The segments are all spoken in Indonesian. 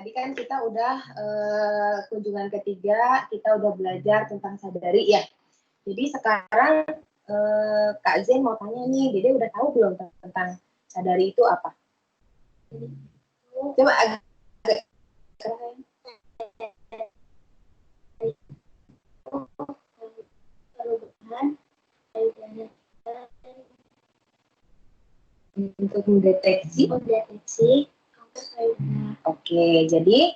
tadi kan kita udah kunjungan ketiga, kita udah belajar tentang sadari ya. Jadi sekarang Kak Zen mau tanya nih, Dede udah tahu belum tentang sadari itu apa? Coba agak perubahan payudara untuk mendeteksi kanker payudara. Oke, jadi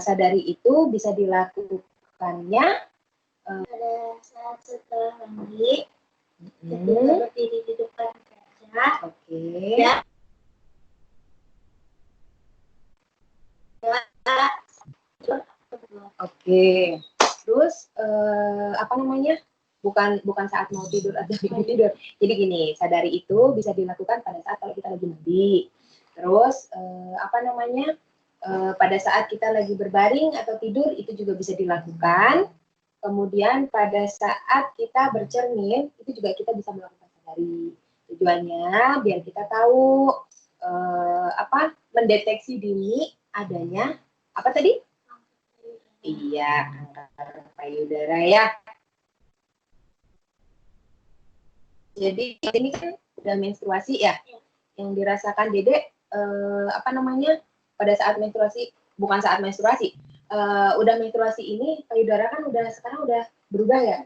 sadari itu bisa dilakukannya Pada saat setelah mandi, ketika berdiri di depan kaca, Oke. Oke. Terus apa namanya? Bukan saat mau tidur atau sebelum tidur. Jadi gini, sadari itu bisa dilakukan pada saat kalau kita lagi mandi. Terus apa namanya? Pada saat kita lagi berbaring atau tidur itu juga bisa dilakukan. Kemudian pada saat kita bercermin itu juga kita bisa melakukan sadari. Tujuannya biar kita tahu mendeteksi dini adanya apa tadi? Iya, kanker payudara ya. Jadi ini kan udah menstruasi ya, yang dirasakan Dede pada saat menstruasi, bukan saat menstruasi, udah menstruasi ini payudara kan sekarang udah berubah ya,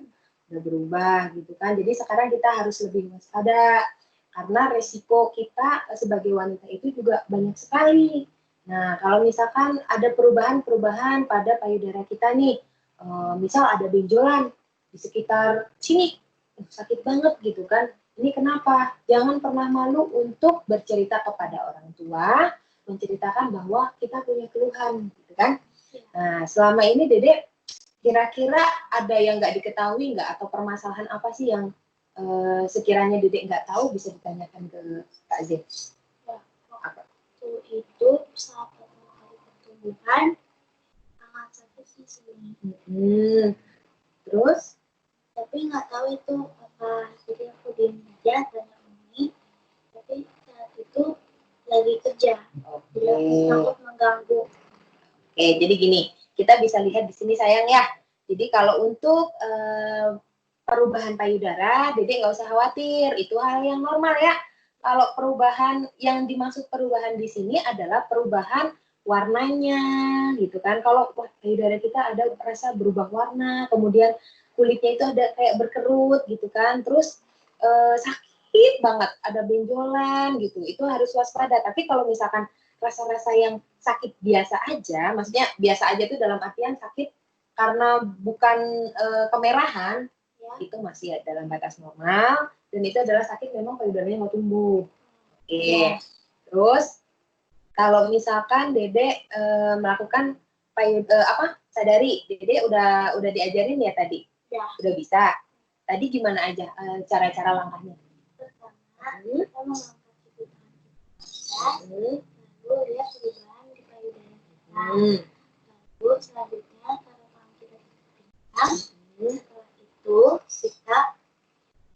udah berubah gitu kan. Jadi sekarang kita harus lebih waspada karena resiko kita sebagai wanita itu juga banyak sekali. Nah kalau misalkan ada perubahan-perubahan pada payudara kita nih, misal ada benjolan di sekitar sini, sakit banget gitu kan. Ini kenapa? Jangan pernah malu untuk bercerita kepada orang tua, menceritakan bahwa kita punya keluhan, gitu kan. Nah, selama ini Dede kira-kira ada yang nggak diketahui nggak, atau permasalahan apa sih yang sekiranya Dede nggak tahu bisa ditanyakan ke Kak Z? Waktu itu saat pertama kali pertumbuhan, sangat sakit sih sebenarnya. Terus? Tapi nggak tahu itu apa, jadi aku diam aja tanya Umi. Tapi saat itu lagi kerja, jadi aku takut mengganggu. Oke, jadi gini, kita bisa lihat di sini sayang ya. Jadi kalau untuk perubahan payudara, Dede nggak usah khawatir, itu hal yang normal ya. Kalau perubahan yang dimaksud perubahan di sini adalah perubahan warnanya, gitu kan. Kalau payudara kita ada rasa berubah warna, kemudian kulitnya itu ada kayak berkerut gitu kan, terus sakit banget, ada benjolan gitu, itu harus waspada. Tapi kalau misalkan rasa-rasa yang sakit biasa aja, maksudnya biasa aja itu dalam artian sakit karena bukan kemerahan, ya, itu masih dalam batas normal, dan itu adalah sakit memang payudaranya mau tumbuh. Oke. Terus kalau misalkan Dede melakukan sadari, Dede udah diajarin ya tadi? Ya. Udah bisa. Tadi gimana aja cara-cara langkahnya? Pertama, kita mengangkat ibu tangan kita, lalu lihat perubahan di payudara kita. Lalu selanjutnya taruh tangan kita di pinggang. Setelah itu kita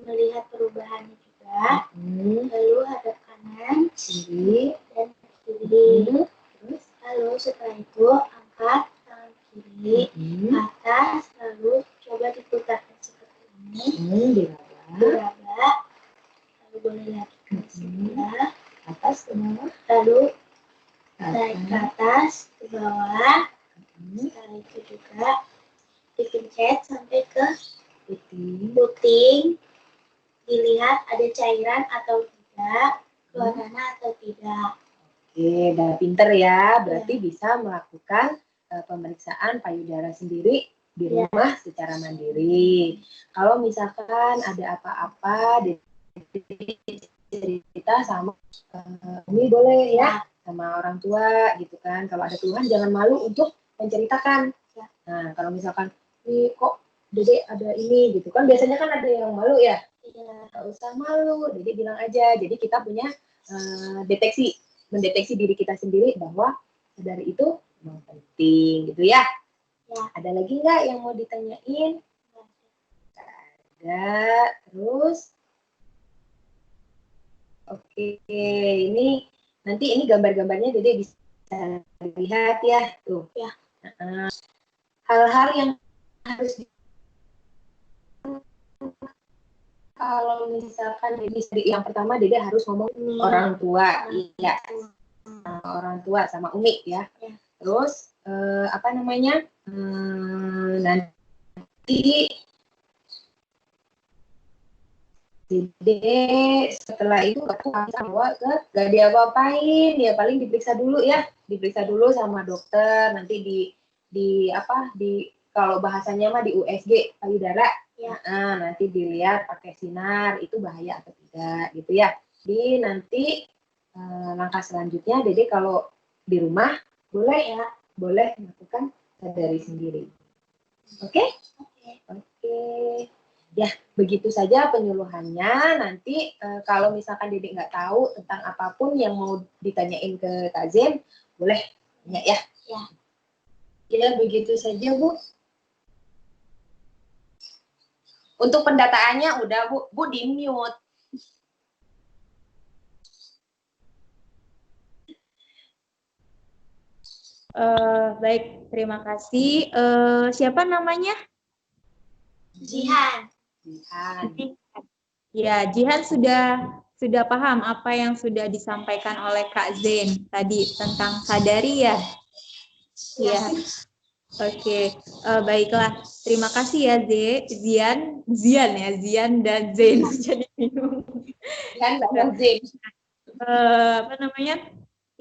melihat perubahannya juga. Lalu hadap kanan, kiri, dan kiri. Lalu setelah itu angkat tangan kiri ke atas, lalu coba diputarkan seperti ini. Diraba, lalu boleh lagi ke sebelah atas ke bawah, lalu naik ke atas ke bawah. Setelah itu juga dipencet sampai ke puting, dilihat ada cairan atau tidak, keluar tanah atau tidak. Oke, udah pinter ya, berarti bisa melakukan pemeriksaan payudara sendiri di rumah secara mandiri. Kalau misalkan ada apa-apa, cerita sama Umi boleh ya, sama orang tua gitu kan. Kalau ada keluhan jangan malu untuk menceritakan. Nah, kalau misalkan, nih kok Dede ada ini gitu kan, biasanya kan ada yang malu ya. Nggak usah malu, Dede bilang aja. Jadi kita punya mendeteksi diri kita sendiri bahwa sadari itu memang penting gitu ya. Ada lagi nggak yang mau ditanyain? Ada. Terus oke, ini nanti gambar-gambarnya Dede bisa lihat ya tuh. Ya. Hal-hal yang harus kalau misalkan yang pertama Dede harus ngomong orang tua, iya, orang tua sama Umi ya. Terus apa namanya, nanti Dede setelah itu bawa ke gak diapa-apain, ya paling diperiksa dulu ya, diperiksa dulu sama dokter, nanti di kalau bahasanya mah di USG payudara ya. Nah, nanti dilihat pakai sinar itu bahaya atau tidak gitu ya. Di nanti langkah selanjutnya Dede kalau di rumah boleh ya, boleh melakukan sadari sendiri. Oke? Oke. Ya, begitu saja penyuluhannya. Nanti kalau misalkan Dede nggak tahu tentang apapun yang mau ditanyain ke Kak Zen, boleh tanya ya. Ya, begitu saja Bu. Untuk pendataannya udah Bu di mute. Baik, terima kasih. Siapa namanya? Jihan. Ya, Jihan sudah paham apa yang sudah disampaikan oleh Kak Zen tadi tentang sadari ya? Ya. Oke, baiklah. Terima kasih ya Zian dan Zen. Jadi bingung. Zian dan Zen. Apa namanya?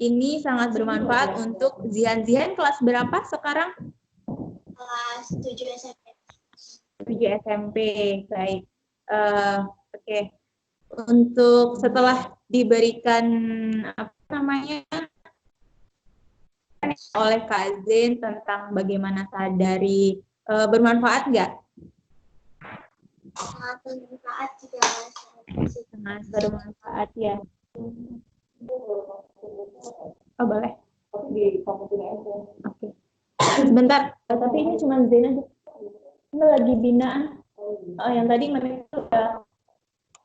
Ini sangat bermanfaat untuk Zian kelas berapa sekarang? Kelas 7 SMP. 7 SMP, baik. Oke. Untuk setelah diberikan apa namanya oleh Kak Zen tentang bagaimana sadari, bermanfaat nggak? Sangat bermanfaat juga. Sangat bermanfaat ya. Oh boleh. Oke. Sebentar, tapi ini cuma Zen aja. Ini lagi binaan. Oh, yang tadi mereka udah.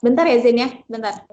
Bentar ya Zen ya, bentar.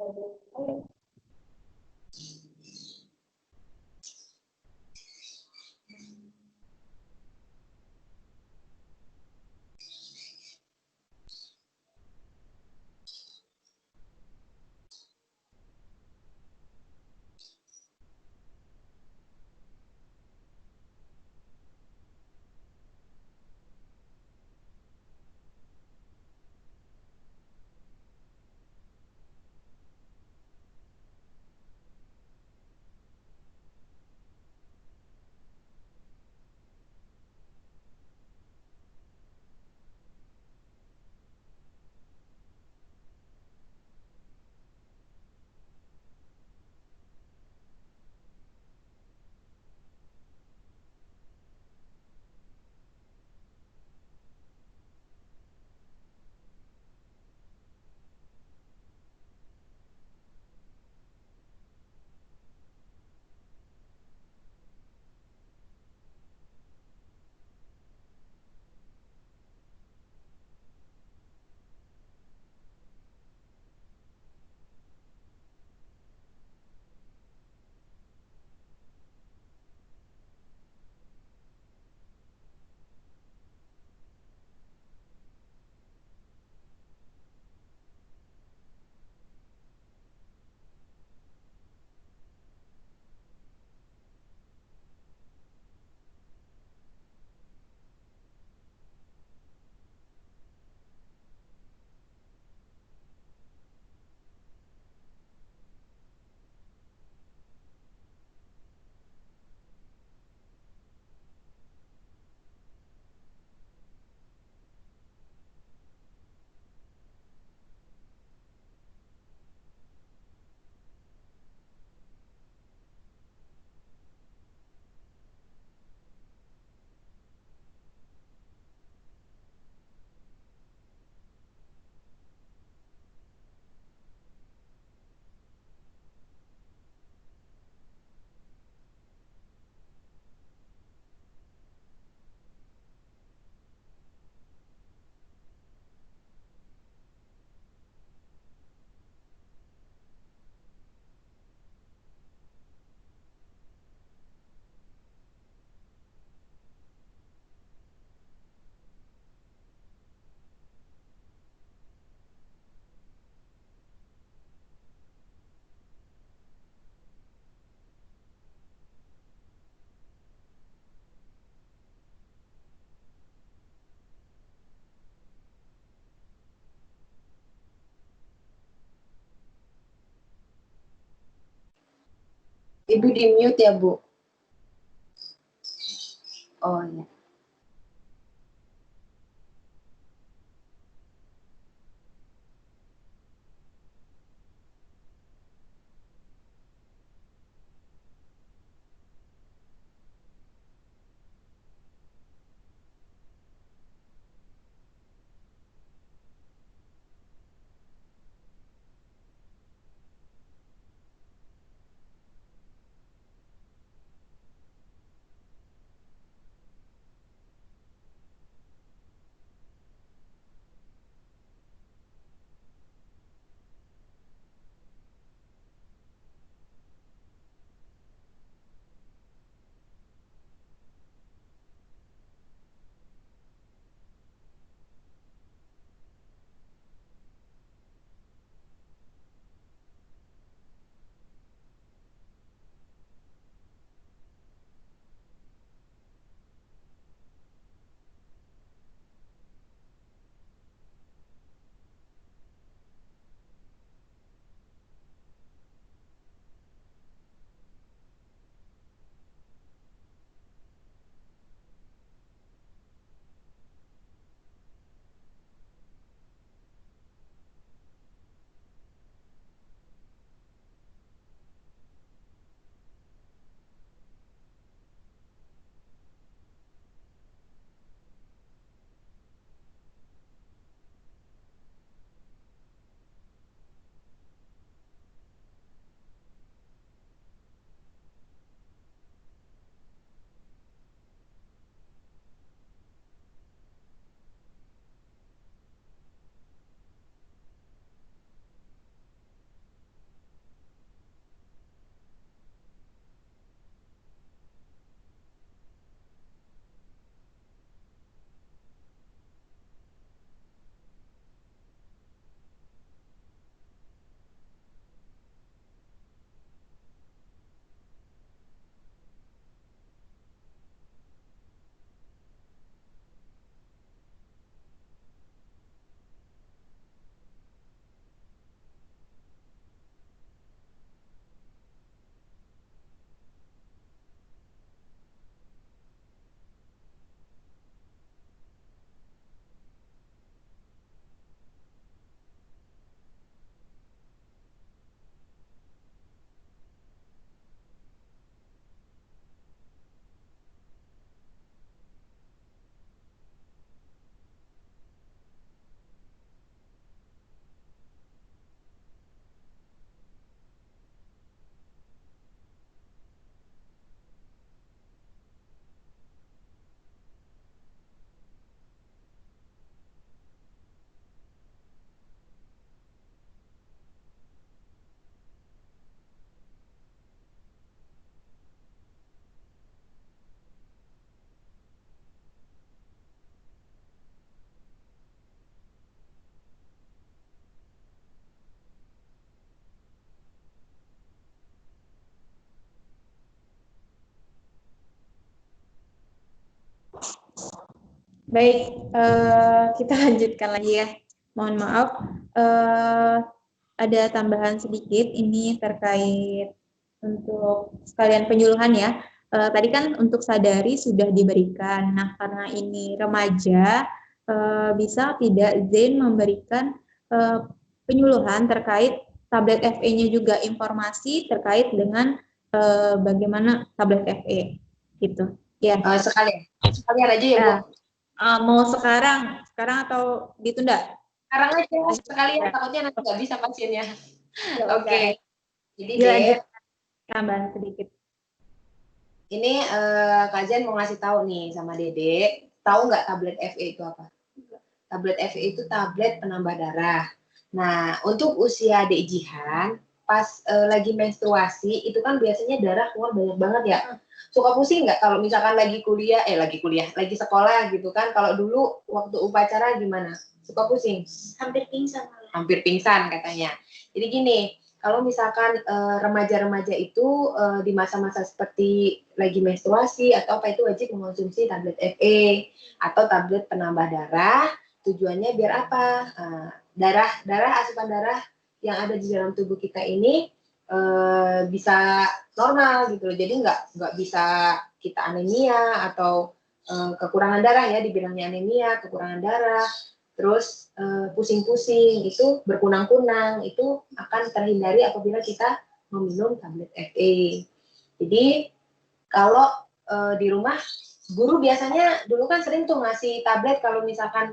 Ibu di mute ya, Bu. Oh ya. Baik, kita lanjutkan lagi ya. Mohon maaf, ada tambahan sedikit ini terkait untuk sekalian penyuluhan ya. Tadi kan untuk sadari sudah diberikan. Nah, karena ini remaja, bisa tidak Zain memberikan penyuluhan terkait tablet FE-nya juga, informasi terkait dengan bagaimana tablet FE gitu. Ya. Sekalian aja ya, Bu. Mau sekarang atau ditunda? Sekarang aja, sekalian, takutnya nanti nggak bisa pasiennya. Oke. Jadi dilanjutkan tambahan sedikit. Ini Kak Zen mau ngasih tahu nih sama Dede, tahu nggak tablet FE itu apa? Tablet FE itu tablet penambah darah. Nah, untuk usia Dek Jihan, pas lagi menstruasi, itu kan biasanya darah keluar banyak banget ya. Suka pusing nggak kalau misalkan lagi sekolah gitu kan? Kalau dulu waktu upacara gimana? Suka pusing? Hampir pingsan. Hampir pingsan katanya. Jadi gini, kalau misalkan remaja-remaja itu di masa-masa seperti lagi menstruasi atau apa itu wajib mengonsumsi tablet FE atau tablet penambah darah. Tujuannya biar apa? Asupan darah yang ada di dalam tubuh kita ini bisa normal gitu loh. Jadi nggak bisa kita anemia atau kekurangan darah ya, dibilangnya anemia, kekurangan darah, terus pusing-pusing, itu berkunang-kunang, itu akan terhindari apabila kita meminum tablet FE. Jadi kalau di rumah, guru biasanya dulu kan sering tuh ngasih tablet kalau misalkan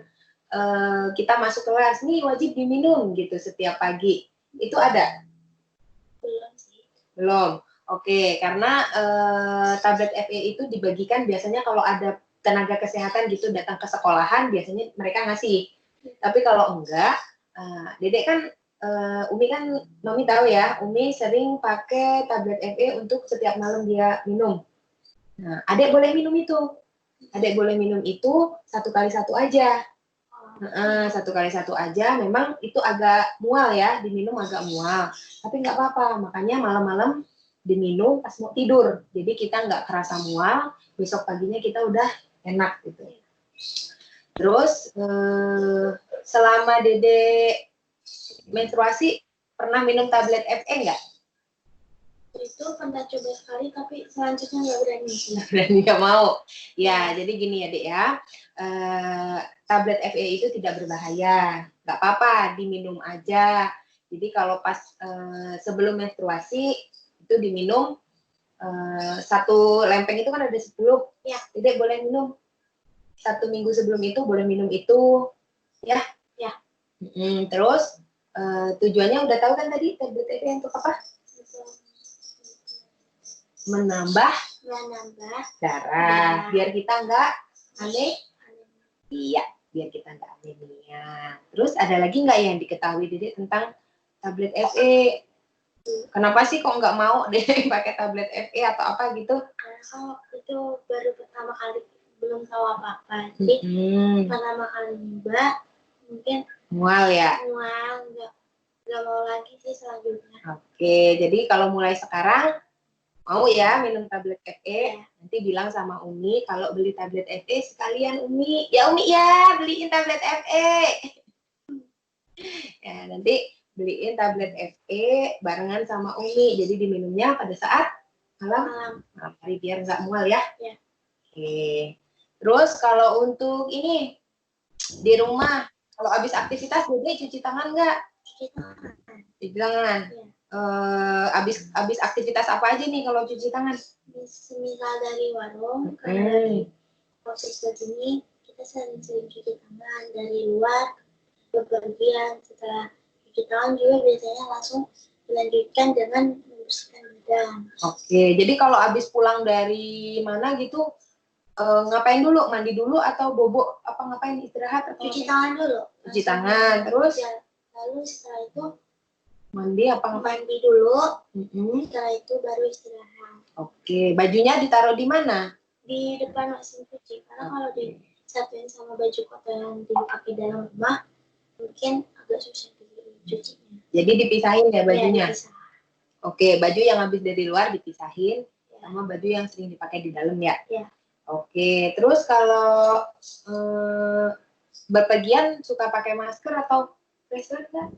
kita masuk kelas, nih wajib diminum gitu setiap pagi. Itu ada? Belum sih. Belum. Oke, karena tablet FE itu dibagikan biasanya kalau ada tenaga kesehatan gitu datang ke sekolahan, biasanya mereka ngasih. Tapi kalau enggak, Dedek kan, Umi kan, Mami tahu ya, Umi sering pakai tablet FE untuk setiap malam dia minum. Nah, Adek boleh minum itu. Adek boleh minum itu 1 kali 1 aja. 1 kali 1 aja, memang itu agak mual ya, diminum agak mual. Tapi nggak apa-apa, makanya malam-malam diminum pas mau tidur. Jadi kita nggak kerasa mual, besok paginya kita udah enak gitu. Terus selama Dede menstruasi pernah minum tablet FE nggak? Itu pernah coba sekali, tapi selanjutnya nggak berani. Berani nggak mau. Ya, jadi gini ya Dek ya, tablet FE itu tidak berbahaya, nggak apa-apa, diminum aja. Jadi kalau pas sebelum menstruasi itu diminum 1 lempeng itu kan ada 10, ya, Dedek boleh minum 1 minggu sebelum itu, boleh minum itu, ya. Ya. Terus tujuannya udah tahu kan tadi tablet FE untuk apa? Menambah darah, biar kita nggak aneh. Iya, biar kita nggak anemia. Terus ada lagi nggak yang diketahui Dedek tentang tablet FE? Kenapa sih kok nggak mau Dedek pakai tablet FE atau apa gitu? Karena kalau itu baru pertama kali, belum tahu apa-apa. Jadi pertama kali nyoba, mungkin mual ya? Mual, nggak mau lagi sih selanjutnya. Oke, jadi kalau mulai sekarang mau ya minum tablet FE, nanti bilang sama Umi kalau beli tablet FE sekalian Umi ya beliin tablet FE. Ya, nanti beliin tablet FE barengan sama Umi, jadi diminumnya pada saat malam hari biar nggak mual ya. Ya. Oke. Terus kalau untuk ini di rumah, kalau habis aktivitas Dede cuci tangan nggak? Cuci tangan. Ya. Habis aktivitas apa aja nih kalau cuci tangan? Semisal dari warung, karena dari proses begini kita sering-sering cuci tangan dari luar, bepergian. Setelah cuci tangan juga biasanya langsung dilanjutkan dengan membersihkan badan. Oke, jadi kalau habis pulang dari mana gitu, ngapain dulu? Mandi dulu atau bobo? Apa ngapain, istirahat? Atau cuci tangan dulu. Cuci tangan, terus? Ya, lalu setelah itu mandi apa ngapain? Mandi dulu, setelah itu baru istirahat. Oke, bajunya ditaruh di mana? Di depan mesin cuci, karena kalau disatuin sama baju kotor yang dipakai dalam rumah, mungkin agak susah dicucinya. Jadi dipisahin ya bajunya? Ya, dipisah. Oke, baju yang habis dari luar dipisahin, sama baju yang sering dipakai di dalam ya? Ya. Oke, terus kalau bepergian suka pakai masker atau face mask nggak?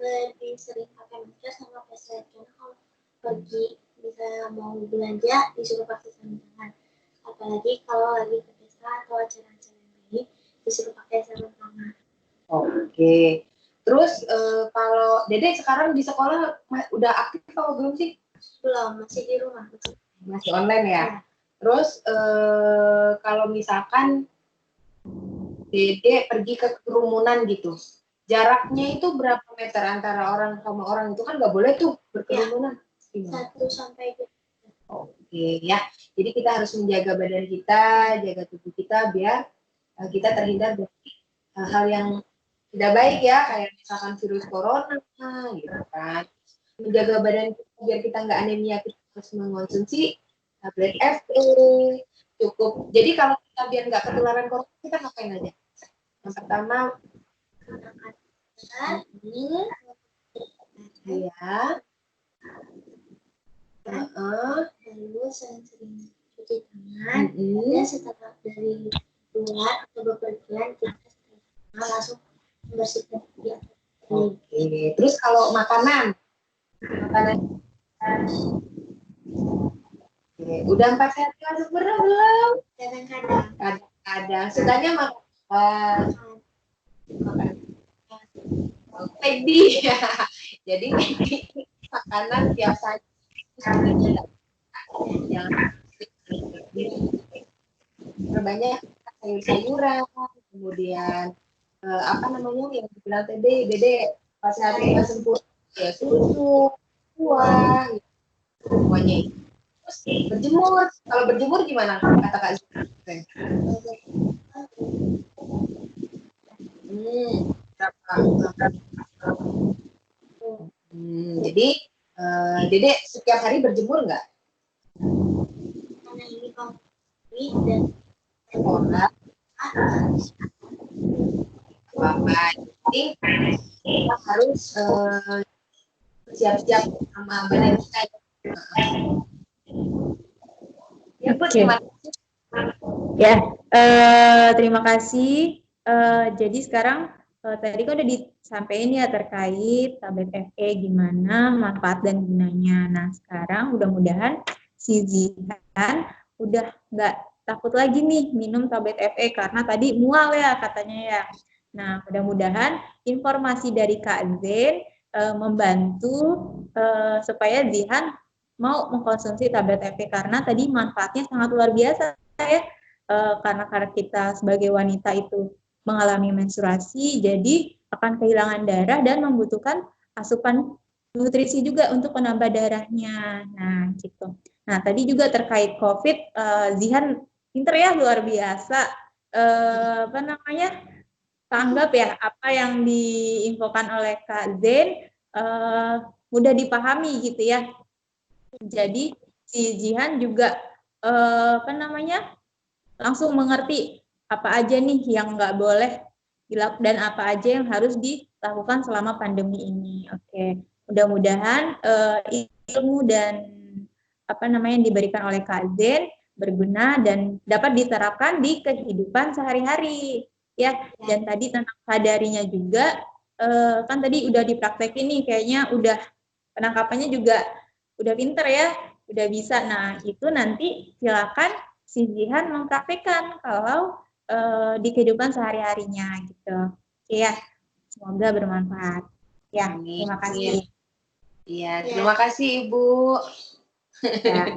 Lebih sering pakai masker sama face mask, karena kalau pergi misalnya mau belanja disuruh pakai sarung tangan, apalagi kalau lagi ke pesta atau acara-acara lain disuruh pakai sarung tangan. Oke, terus kalau Dede sekarang di sekolah udah aktif atau belum sih? Belum, masih di rumah. Masih online ya? Terus kalau misalkan Dede pergi ke kerumunan gitu, jaraknya itu berapa meter antara orang sama orang? Itu kan nggak boleh tuh berkerumunan. 1 sampai 2. Oke ya, jadi kita harus menjaga badan kita, jaga tubuh kita biar kita terhindar dari hal-hal yang tidak baik ya, kayak misalkan virus corona gitu kan. Menjaga badan kita biar kita nggak anemia, kita harus mengonsumsi tablet FE cukup. Jadi kalau kita biar nggak ketularan corona, kita ngapain aja? Yang pertama, ya, lalu sering-sering cuci tangan, dan setelah dari luar atau bepergian kita langsung membersihkan. Oke, terus kalau makanan Makanan. Oke, udah 4 hari masuk belum? Kadang-kadang. Kadang-kadang. Sukanya makan. Makan. Pedi ya. Jadi makanan tiap saat sebenarnya jangan perbanyak sayur-sayuran, kemudian apa namanya yang dibilang tadi, Dede pas hari nggak sempurna ya susu, buah, semuanya itu. Terus berjemur, kalau berjemur gimana kata Kak Zin? Jadi Dede setiap hari berjemur nggak? Karena ini kami dan Sekolah apa-apa. Jadi kita harus siap-siap sama badan kita. Ya, Bu, terima kasih. Ya, terima kasih. Jadi sekarang tadi kan udah disampaikan ya terkait tablet FE gimana manfaat dan gunanya. Nah sekarang mudah-mudahan si Zihan udah nggak takut lagi nih minum tablet FE karena tadi mual ya katanya ya. Nah mudah-mudahan informasi dari Kak Zen membantu supaya Zihan mau mengkonsumsi tablet FE karena tadi manfaatnya sangat luar biasa ya. Karena kita sebagai wanita itu mengalami menstruasi, jadi akan kehilangan darah dan membutuhkan asupan nutrisi juga untuk menambah darahnya. Nah, gitu. Nah, tadi juga terkait COVID, Zihan pinter ya, luar biasa. Apa namanya? Tanggap ya apa yang diinfokan oleh Kak Zen, mudah dipahami gitu ya. Jadi si Jihan juga apa namanya? Langsung mengerti apa aja nih yang nggak boleh dilakukan dan apa aja yang harus dilakukan selama pandemi ini. Oke, mudah-mudahan ilmu dan apa namanya yang diberikan oleh Kak Zen berguna dan dapat diterapkan di kehidupan sehari-hari. Ya, dan tadi tentang sadarinya juga kan tadi udah dipraktekin nih, kayaknya udah penangkapannya juga udah pinter ya, udah bisa. Nah, itu nanti silakan si Jihan mempraktikkan kalau di kehidupan sehari-harinya gitu. Oke ya, semoga bermanfaat. Ya, terima kasih. Iya, terima kasih Ibu. Ya.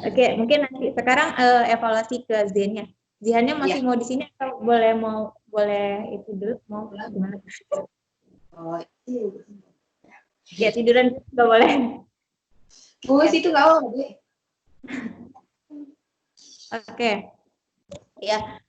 Oke, mungkin nanti sekarang evaluasi ke Zennya. Zihannya masih mau di sini atau boleh itu dulu mau gimana? Oh, Ya tiduran nggak boleh. Bu, situ nggak apa, Bu. Oke. Ya,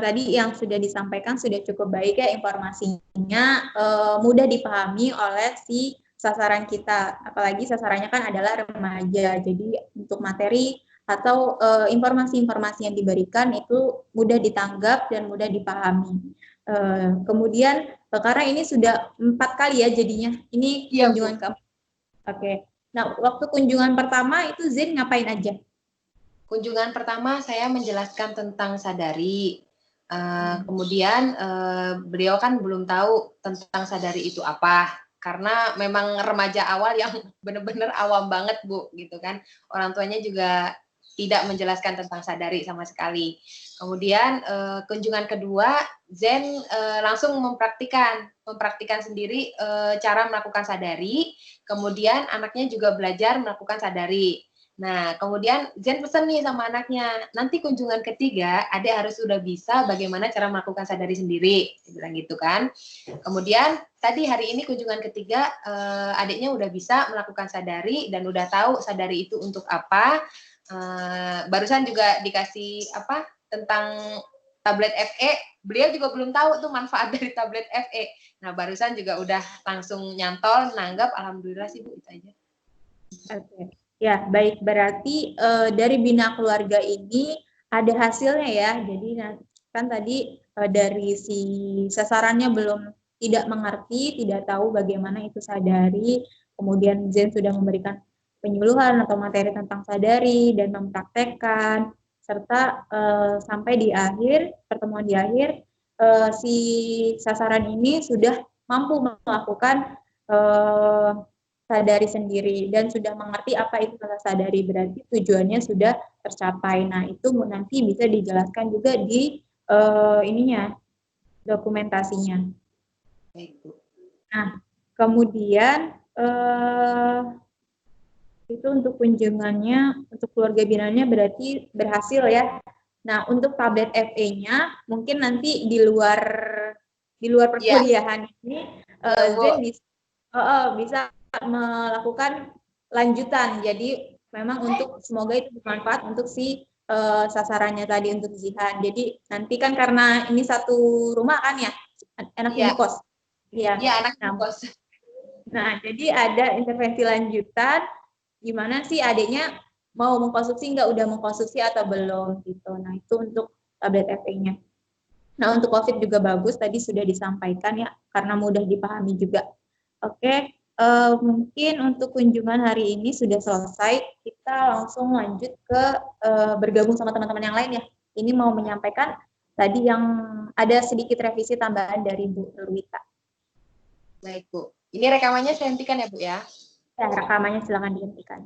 tadi yang sudah disampaikan sudah cukup baik ya informasinya, mudah dipahami oleh si sasaran kita, apalagi sasarannya kan adalah remaja. Jadi untuk materi atau informasi-informasi yang diberikan itu mudah ditanggap dan mudah dipahami. Kemudian karena ini sudah 4 kali ya jadinya, ini Iya, kunjungan keempat. Oke. Nah, waktu kunjungan pertama itu Zen ngapain aja? Kunjungan pertama saya menjelaskan tentang sadari. Kemudian beliau kan belum tahu tentang sadari itu apa, karena memang remaja awal yang benar-benar awam banget Bu, gitu kan. Orang tuanya juga tidak menjelaskan tentang sadari sama sekali. Kemudian kunjungan kedua, Zen langsung mempraktikkan sendiri cara melakukan sadari. Kemudian anaknya juga belajar melakukan sadari. Nah, kemudian Zen pesan nih sama anaknya, nanti kunjungan ketiga, adik harus sudah bisa bagaimana cara melakukan sadari sendiri, dia bilang gitu kan. Kemudian tadi hari ini kunjungan ketiga, adiknya udah bisa melakukan sadari dan udah tahu sadari itu untuk apa. Barusan juga dikasih apa tentang tablet FE, beliau juga belum tahu tuh manfaat dari tablet FE. Nah, barusan juga udah langsung nyantol, nanggap, alhamdulillah sih Bu, itu aja. Oke. Ya, baik. Berarti dari Bina Keluarga ini ada hasilnya ya. Jadi kan tadi dari si sasarannya belum tidak mengerti, tidak tahu bagaimana itu sadari. Kemudian Zen sudah memberikan penyuluhan atau materi tentang sadari dan mempraktekkan, serta sampai di akhir, pertemuan di akhir, si sasaran ini sudah mampu melakukan sadari sendiri dan sudah mengerti apa itu kata sadari, berarti tujuannya sudah tercapai. Nah, itu nanti bisa dijelaskan juga di ininya, dokumentasinya. Baik, Bu. Nah, kemudian itu untuk kunjungannya, untuk keluarga binanya berarti berhasil ya. Nah, untuk tablet FE-nya mungkin nanti di luar perkuliahan ini Zen bisa melakukan lanjutan. Jadi memang untuk semoga itu bermanfaat untuk si sasarannya tadi untuk Zihan. Jadi nanti kan karena ini satu rumah kan ya, anak kos. Iya. Iya, anak kos. Nah, jadi ada intervensi lanjutan gimana sih adiknya mau mengkonsumsi nggak, udah mengkonsumsi atau belum gitu. Nah, itu untuk tablet FE-nya. Nah, untuk COVID juga bagus, tadi sudah disampaikan ya, karena mudah dipahami juga. Oke, mungkin untuk kunjungan hari ini sudah selesai, kita langsung lanjut ke bergabung sama teman-teman yang lain ya. Ini mau menyampaikan tadi yang ada sedikit revisi tambahan dari Bu Lwita. Baik, Bu. Ini rekamannya saya hentikan ya, Bu ya? Ya, rekamannya silakan dihentikan.